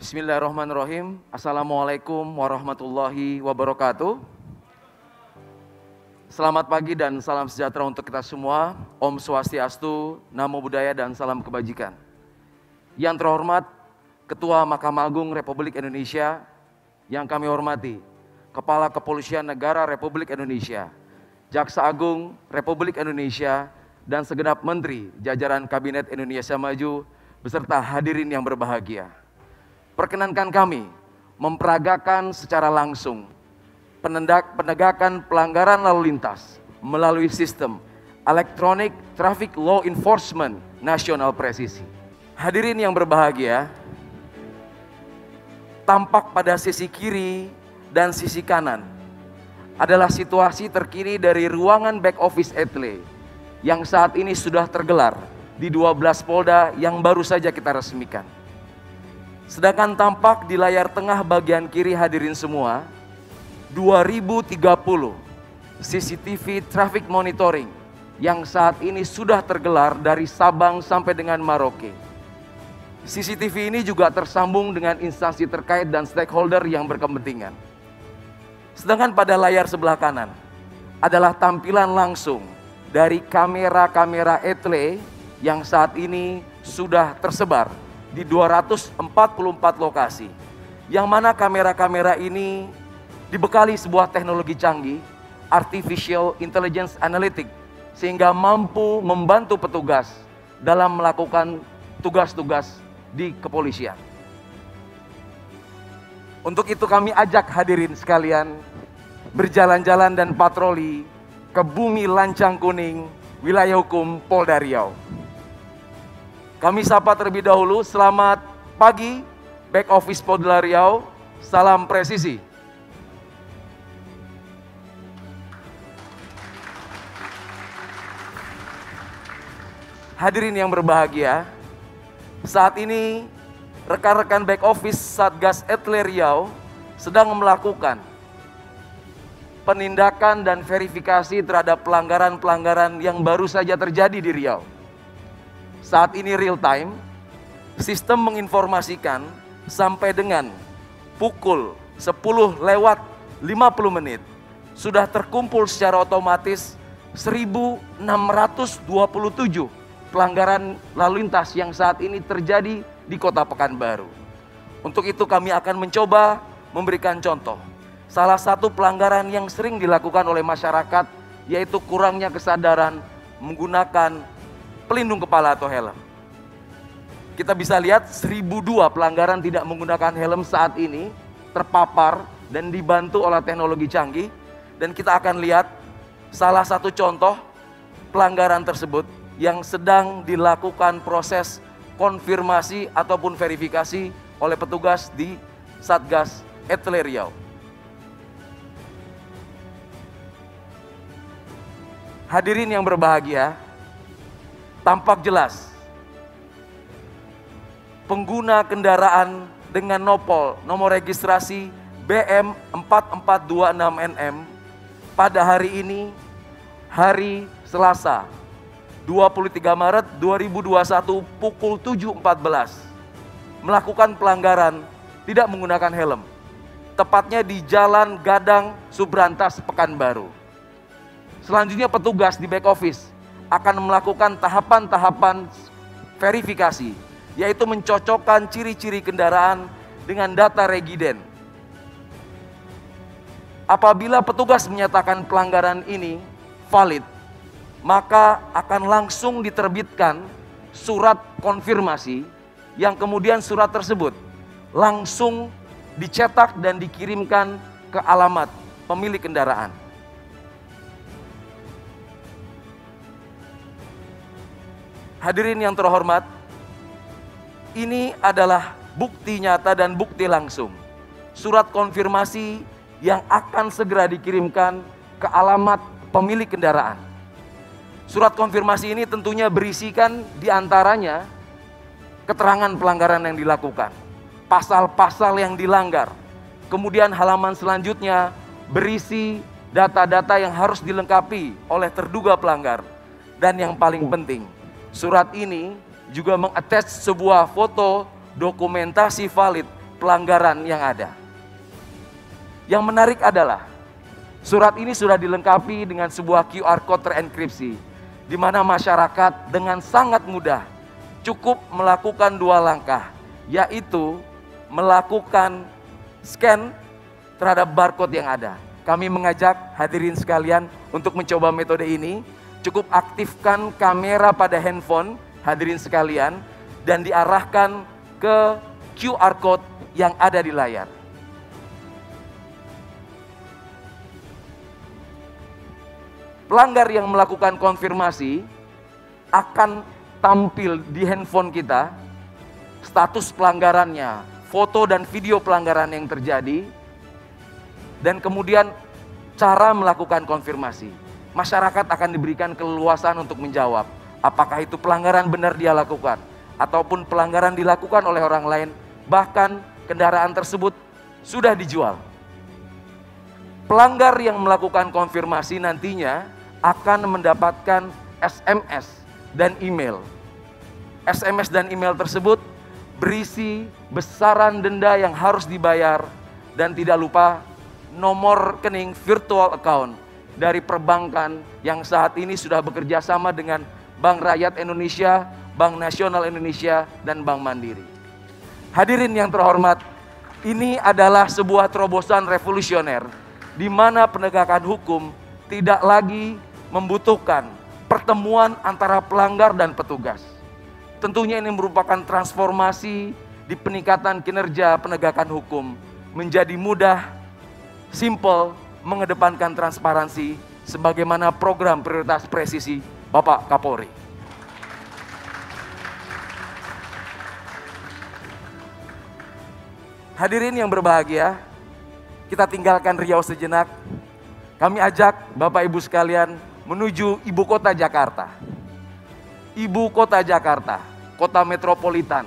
Bismillahirrahmanirrahim. Assalamualaikum warahmatullahi wabarakatuh. Selamat pagi dan salam sejahtera untuk kita semua. Om Swastiastu, Namo Buddhaya dan salam kebajikan. Yang terhormat Ketua Mahkamah Agung Republik Indonesia, yang kami hormati Kepala Kepolisian Negara Republik Indonesia, Jaksa Agung Republik Indonesia, dan segenap Menteri jajaran Kabinet Indonesia Maju beserta hadirin yang berbahagia. Perkenankan kami memperagakan secara langsung penegakan pelanggaran lalu lintas melalui sistem Electronic Traffic Law Enforcement Nasional Presisi. Hadirin yang berbahagia, tampak pada sisi kiri dan sisi kanan adalah situasi terkini dari ruangan back office Etle yang saat ini sudah tergelar di 12 Polda yang baru saja kita resmikan. Sedangkan tampak di layar tengah bagian kiri hadirin semua, 2030 CCTV traffic monitoring yang saat ini sudah tergelar dari Sabang sampai dengan Merauke. CCTV ini juga tersambung dengan instansi terkait dan stakeholder yang berkepentingan. Sedangkan pada layar sebelah kanan adalah tampilan langsung dari kamera-kamera Etle yang saat ini sudah tersebar di 244 lokasi, yang mana kamera-kamera ini dibekali sebuah teknologi canggih, Artificial Intelligence Analytics, sehingga mampu membantu petugas dalam melakukan tugas-tugas di kepolisian. Untuk itu kami ajak hadirin sekalian berjalan-jalan dan patroli ke bumi Lancang Kuning, wilayah hukum Polda Riau. Kami sapa terlebih dahulu, selamat pagi back office Polda Riau, salam presisi. Hadirin yang berbahagia, saat ini rekan-rekan back office Satgas Etle Riau sedang melakukan penindakan dan verifikasi terhadap pelanggaran-pelanggaran yang baru saja terjadi di Riau. Saat ini real time, sistem menginformasikan sampai dengan pukul 10:50 sudah terkumpul secara otomatis 1.627 pelanggaran lalu lintas yang saat ini terjadi di Kota Pekanbaru. Untuk itu kami akan mencoba memberikan contoh. Salah satu pelanggaran yang sering dilakukan oleh masyarakat yaitu kurangnya kesadaran menggunakan pelindung kepala atau helm. Kita bisa lihat 1.002 pelanggaran tidak menggunakan helm saat ini terpapar dan dibantu oleh teknologi canggih. Dan kita akan lihat salah satu contoh pelanggaran tersebut yang sedang dilakukan proses konfirmasi ataupun verifikasi oleh petugas di Satgas Etle Riau. Hadirin yang berbahagia, tampak jelas pengguna kendaraan dengan nomor registrasi BM 4426NM pada hari ini, hari Selasa 23 Maret 2021 pukul 7.14 melakukan pelanggaran tidak menggunakan helm, tepatnya di Jalan Gadang Subrantas Pekanbaru. Selanjutnya petugas di back office akan melakukan tahapan-tahapan verifikasi, yaitu mencocokkan ciri-ciri kendaraan dengan data regiden. Apabila petugas menyatakan pelanggaran ini valid, maka akan langsung diterbitkan surat konfirmasi yang kemudian surat tersebut langsung dicetak dan dikirimkan ke alamat pemilik kendaraan. Hadirin yang terhormat, ini adalah bukti nyata dan bukti langsung. Surat konfirmasi yang akan segera dikirimkan ke alamat pemilik kendaraan. Surat konfirmasi ini tentunya berisikan diantaranya keterangan pelanggaran yang dilakukan, pasal-pasal yang dilanggar. Kemudian halaman selanjutnya berisi data-data yang harus dilengkapi oleh terduga pelanggar. Dan yang paling penting, surat ini juga mengattach sebuah foto dokumentasi valid pelanggaran yang ada. Yang menarik adalah surat ini sudah dilengkapi dengan sebuah QR code terenkripsi, di mana masyarakat dengan sangat mudah cukup melakukan 2 langkah, yaitu melakukan scan terhadap barcode yang ada. Kami mengajak hadirin sekalian untuk mencoba metode ini. Cukup aktifkan kamera pada handphone hadirin sekalian dan diarahkan ke QR code yang ada di layar. Pelanggar yang melakukan konfirmasi akan tampil di handphone kita status pelanggarannya, foto dan video pelanggaran yang terjadi, dan kemudian cara melakukan konfirmasi. Masyarakat akan diberikan keleluasan untuk menjawab apakah itu pelanggaran benar dia lakukan ataupun pelanggaran dilakukan oleh orang lain, bahkan kendaraan tersebut sudah dijual. Pelanggar yang melakukan konfirmasi nantinya akan mendapatkan SMS dan email. SMS dan email tersebut berisi besaran denda yang harus dibayar dan tidak lupa nomor rekening virtual account dari perbankan yang saat ini sudah bekerja sama dengan Bank Rakyat Indonesia, Bank Nasional Indonesia, dan Bank Mandiri. Hadirin yang terhormat, ini adalah sebuah terobosan revolusioner di mana penegakan hukum tidak lagi membutuhkan pertemuan antara pelanggar dan petugas. Tentunya ini merupakan transformasi di peningkatan kinerja penegakan hukum menjadi mudah, simple, mengedepankan transparansi sebagaimana program prioritas presisi Bapak Kapolri. Hadirin yang berbahagia, kita tinggalkan Riau sejenak. Kami ajak Bapak Ibu sekalian menuju ibu kota Jakarta. Ibu kota Jakarta, kota metropolitan,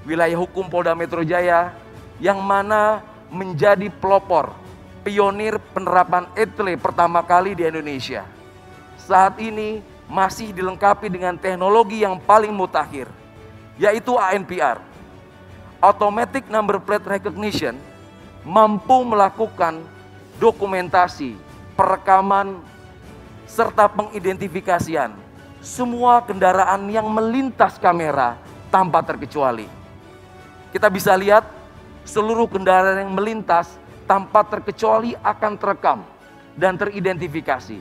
wilayah hukum Polda Metro Jaya yang mana menjadi pelopor pionir penerapan ETLE pertama kali di Indonesia. Saat ini masih dilengkapi dengan teknologi yang paling mutakhir, yaitu ANPR, Automatic Number Plate Recognition, mampu melakukan dokumentasi, perekaman, serta pengidentifikasian semua kendaraan yang melintas kamera tanpa terkecuali. Kita bisa lihat seluruh kendaraan yang melintas tanpa terkecuali akan terekam dan teridentifikasi.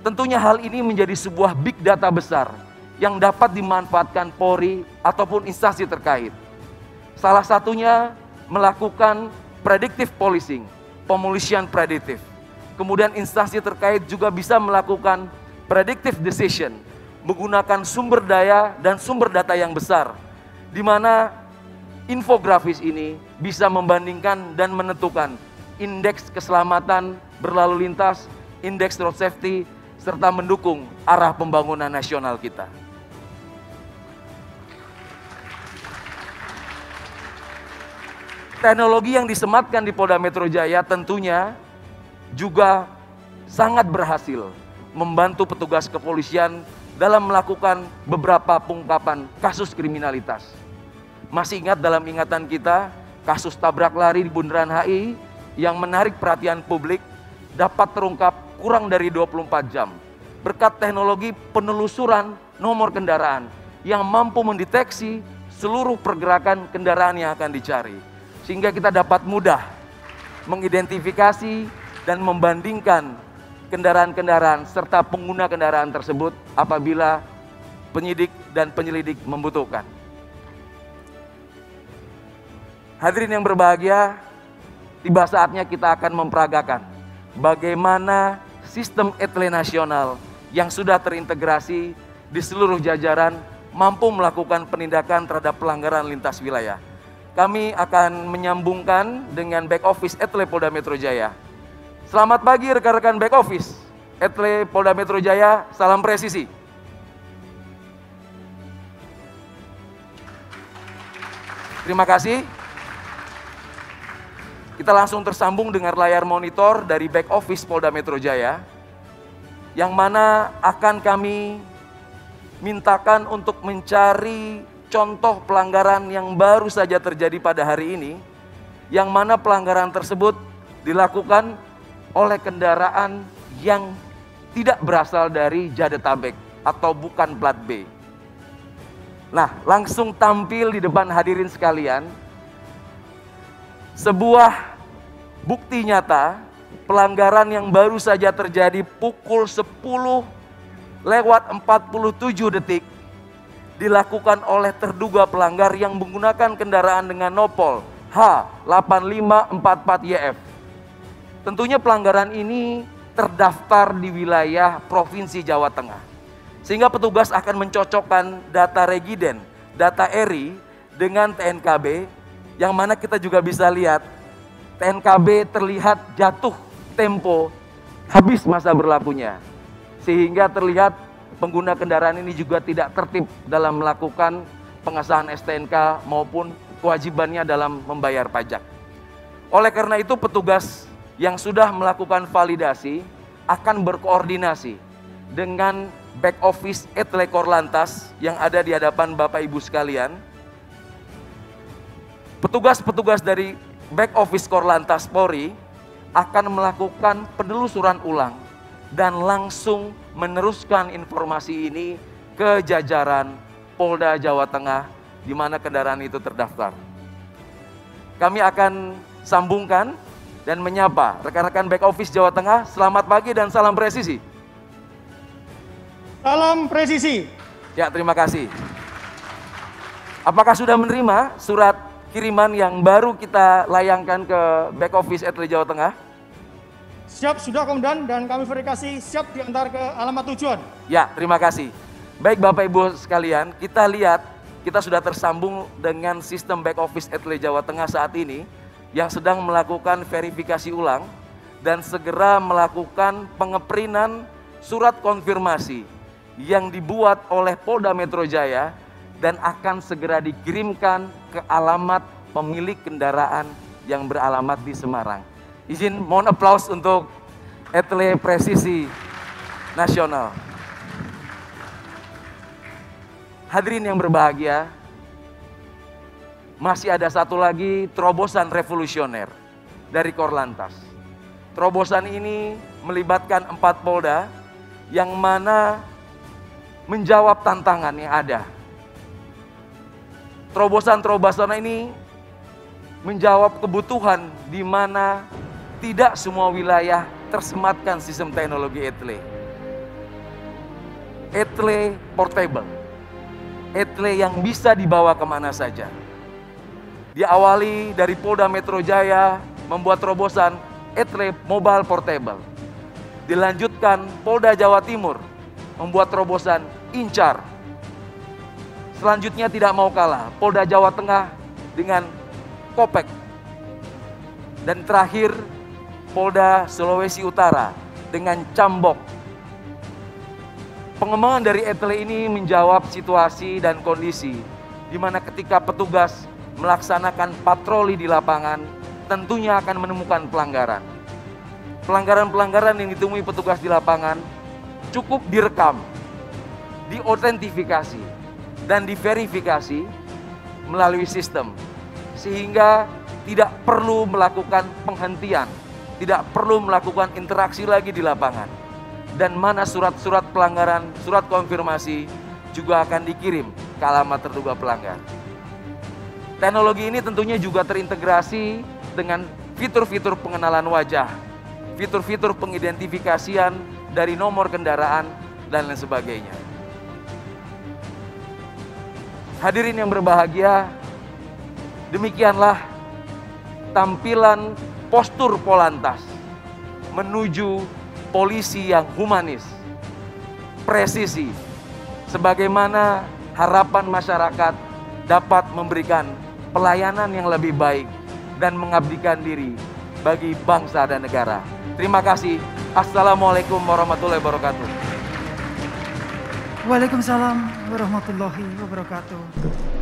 Tentunya hal ini menjadi sebuah big data besar yang dapat dimanfaatkan Polri ataupun instansi terkait. Salah satunya melakukan predictive policing, pemolisian prediktif. Kemudian instansi terkait juga bisa melakukan predictive decision menggunakan sumber daya dan sumber data yang besar, di mana infografis ini bisa membandingkan dan menentukan indeks keselamatan berlalu lintas, indeks road safety, serta mendukung arah pembangunan nasional kita. Teknologi yang disematkan di Polda Metro Jaya tentunya juga sangat berhasil membantu petugas kepolisian dalam melakukan beberapa pengungkapan kasus kriminalitas. Masih ingat dalam ingatan kita kasus tabrak lari di Bundaran HI yang menarik perhatian publik dapat terungkap kurang dari 24 jam berkat teknologi penelusuran nomor kendaraan yang mampu mendeteksi seluruh pergerakan kendaraan yang akan dicari, sehingga kita dapat mudah mengidentifikasi dan membandingkan kendaraan-kendaraan serta pengguna kendaraan tersebut apabila penyidik dan penyelidik membutuhkan. Hadirin yang berbahagia, tiba saatnya kita akan memperagakan bagaimana sistem ETLE nasional yang sudah terintegrasi di seluruh jajaran mampu melakukan penindakan terhadap pelanggaran lintas wilayah. Kami akan menyambungkan dengan back office ETLE Polda Metro Jaya. Selamat pagi rekan-rekan back office ETLE Polda Metro Jaya, salam presisi. Terima kasih. Kita langsung tersambung dengan layar monitor dari back office Polda Metro Jaya, yang mana akan kami mintakan untuk mencari contoh pelanggaran yang baru saja terjadi pada hari ini, yang mana pelanggaran tersebut dilakukan oleh kendaraan yang tidak berasal dari Jadetabek atau bukan plat B. Nah, langsung tampil di depan hadirin sekalian sebuah bukti nyata pelanggaran yang baru saja terjadi pukul 10:47 detik dilakukan oleh terduga pelanggar yang menggunakan kendaraan dengan nopol H8544YF. Tentunya pelanggaran ini terdaftar di wilayah Provinsi Jawa Tengah. Sehingga petugas akan mencocokkan data regiden, data ERI dengan TNKB, yang mana kita juga bisa lihat TNKB terlihat jatuh tempo habis masa berlakunya. Sehingga terlihat pengguna kendaraan ini juga tidak tertib dalam melakukan pengesahan STNK maupun kewajibannya dalam membayar pajak. Oleh karena itu petugas yang sudah melakukan validasi akan berkoordinasi dengan back office Etle Korlantas yang ada di hadapan Bapak Ibu sekalian. Petugas-petugas dari back office Korlantas Polri akan melakukan penelusuran ulang dan langsung meneruskan informasi ini ke jajaran Polda Jawa Tengah di mana kendaraan itu terdaftar. Kami akan sambungkan dan menyapa rekan-rekan back office Jawa Tengah. Selamat pagi dan salam presisi. Salam presisi. Ya, terima kasih. Apakah sudah menerima surat kiriman yang baru kita layangkan ke back office Etle Jawa Tengah? Siap, sudah Komandan, dan kami verifikasi siap diantar ke alamat tujuan. Ya, terima kasih. Baik Bapak Ibu sekalian, kita lihat kita sudah tersambung dengan sistem back office Etle Jawa Tengah saat ini yang sedang melakukan verifikasi ulang dan segera melakukan pengeprinan surat konfirmasi yang dibuat oleh Polda Metro Jaya dan akan segera dikirimkan ke alamat pemilik kendaraan yang beralamat di Semarang. Izin mohon aplaus untuk Etle Presisi Nasional. Hadirin yang berbahagia, masih ada satu lagi terobosan revolusioner dari Korlantas. Terobosan ini melibatkan 4 polda yang mana menjawab tantangan yang ada. Terobosan-terobosan ini menjawab kebutuhan di mana tidak semua wilayah tersematkan sistem teknologi Etle. Etle portable. Etle yang bisa dibawa kemana saja. Diawali dari Polda Metro Jaya membuat terobosan Etle Mobile Portable. Dilanjutkan Polda Jawa Timur membuat terobosan Incar. Selanjutnya tidak mau kalah, Polda Jawa Tengah dengan Kopek. Dan terakhir Polda Sulawesi Utara dengan Cambok. Pengembangan dari Etle ini menjawab situasi dan kondisi di mana ketika petugas melaksanakan patroli di lapangan tentunya akan menemukan pelanggaran. Pelanggaran-pelanggaran yang ditemui petugas di lapangan cukup direkam, diautentifikasi, dan diverifikasi melalui sistem. Sehingga tidak perlu melakukan penghentian, tidak perlu melakukan interaksi lagi di lapangan. Dan mana surat-surat pelanggaran, surat konfirmasi juga akan dikirim ke alamat terduga pelanggar. Teknologi ini tentunya juga terintegrasi dengan fitur-fitur pengenalan wajah, fitur-fitur pengidentifikasian dari nomor kendaraan, dan lain sebagainya. Hadirin yang berbahagia, demikianlah tampilan postur Polantas menuju polisi yang humanis, presisi, sebagaimana harapan masyarakat dapat memberikan pelayanan yang lebih baik dan mengabdikan diri bagi bangsa dan negara. Terima kasih. Assalamualaikum warahmatullahi wabarakatuh. Waalaikumsalam warahmatullahi wabarakatuh.